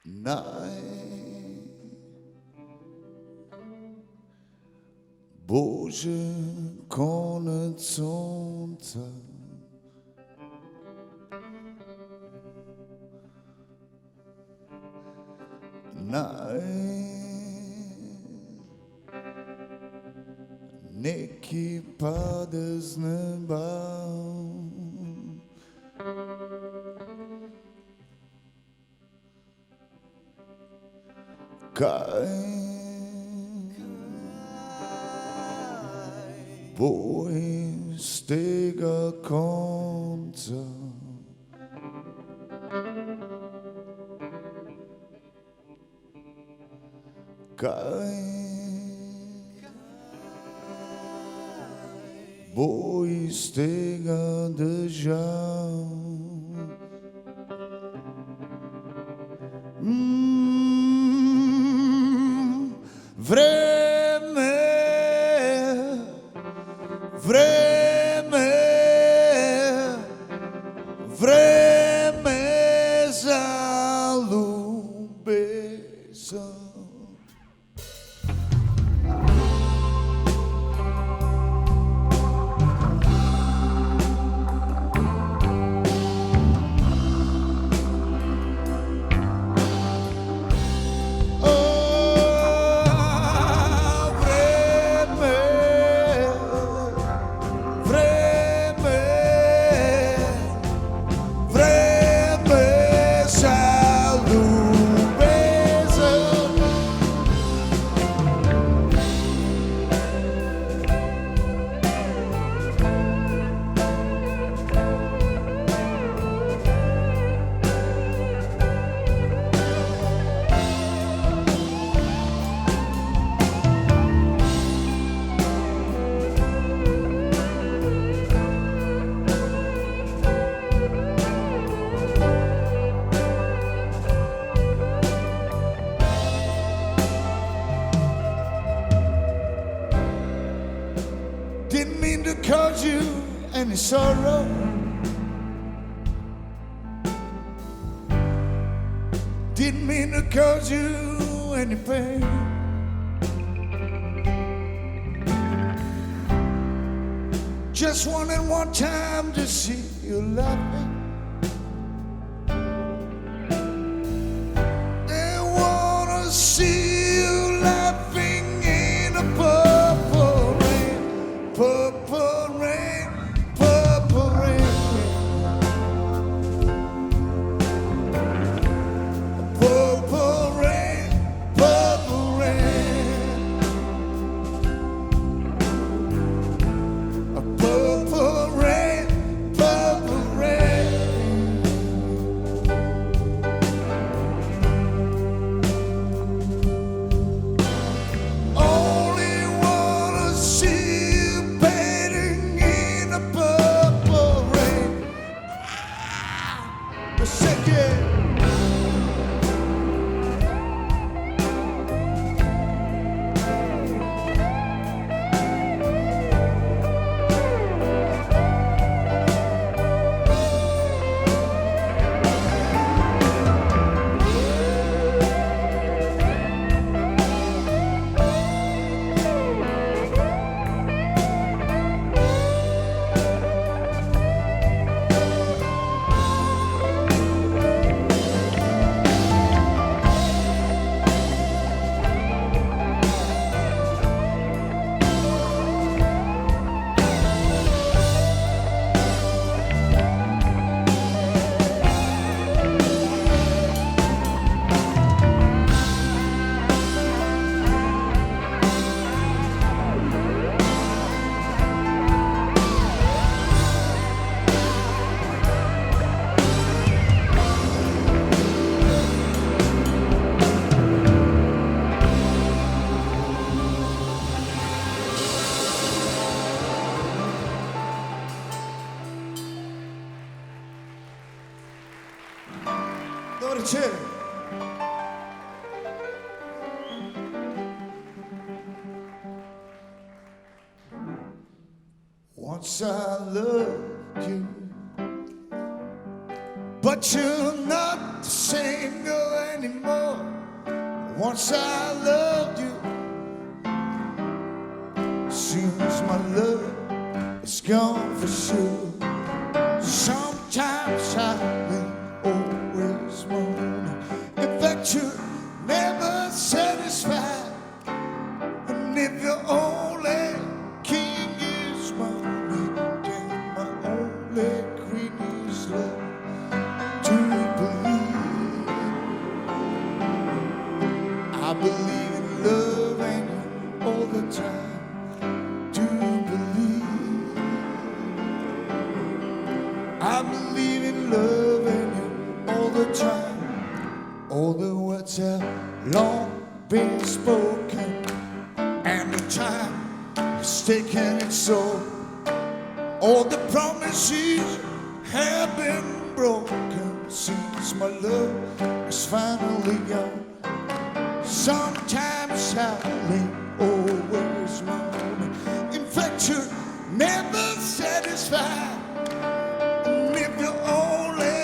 Най Боже, конец сонца, neki pade z neba. Kaj bo iz tega konca? Kaj bo iz tega držav? Vreme, vreme, vreme za ljubezen. Didn't mean to cause you any sorrow. Didn't mean to cause you any pain. Just wanted one time to see you laughing. They wanna see you laughing in a purple rain, purple rain, purple rain. Purple rain, purple rain. A purple rain, purple rain. Only wanna see you painting in a purple rain. The second. Dobar večer. Once I loved you, but you're not the same girl anymore. anymore. Once I loved you, seems my love is gone for sure. Sometimes I think, always moan. In fact, you're never satisfied. And if your only king is money, then my only queen is love. Do you believe? I believe in love and you all the time. Do you believe? I believe in love and you all the time. All the words have long been spoken, and the time is taking its soul. All the promises have been broken since my love is finally gone. Sometimes I think, always moaning. In fact, you're never satisfied. And if your only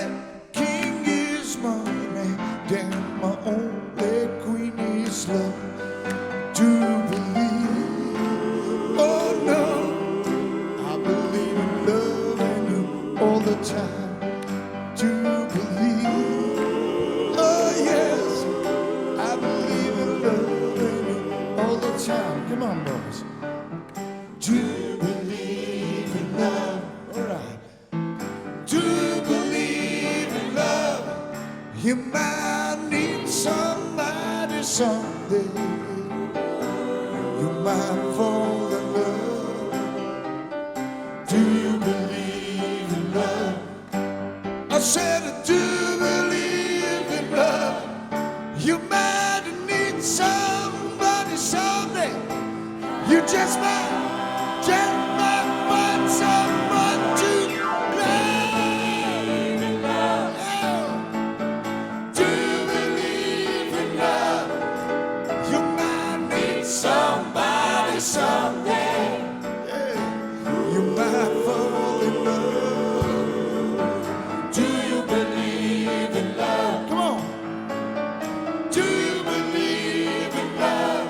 king is money, then my only queen is love. Do you believe? Oh no, I believe in love and you all the time. Do you believe? Oh yes, I believe in love and you all the time. Come on, boys. Do you believe in love? All right. Do you believe in love? You might need somebody someday. You might fall in love. Do you believe in love? I said, do you believe in love? You might need somebody someday. You just might find someone to believe in love. Do you believe in love? You might need somebody someday. You might fall in love. Do you believe in love? Come on. Do you believe in love?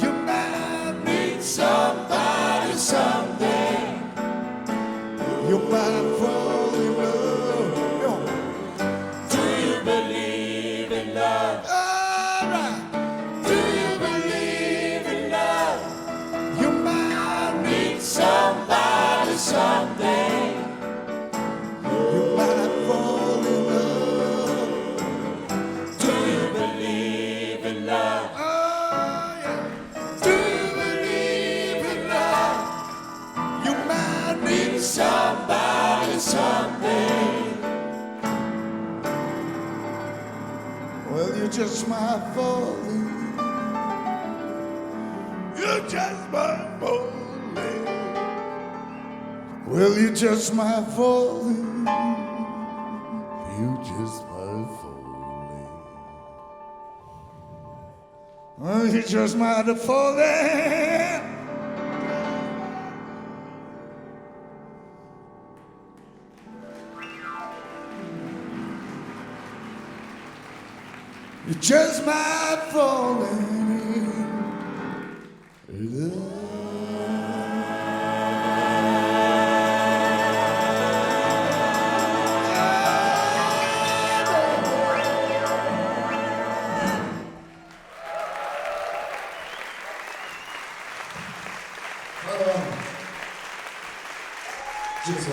You might need somebody someday. You might fall in love. Come on. Do you believe in love? All right. Do you believe in love? You might need somebody someday. You might fall in love. Do you believe in love? Oh yeah. Do you believe in love? You might need somebody someday. Well, you just might fall in. You just might fall in. Well, you just might fall in. You just might fall in. Well, you just might have fallen. You just might fall in love. Just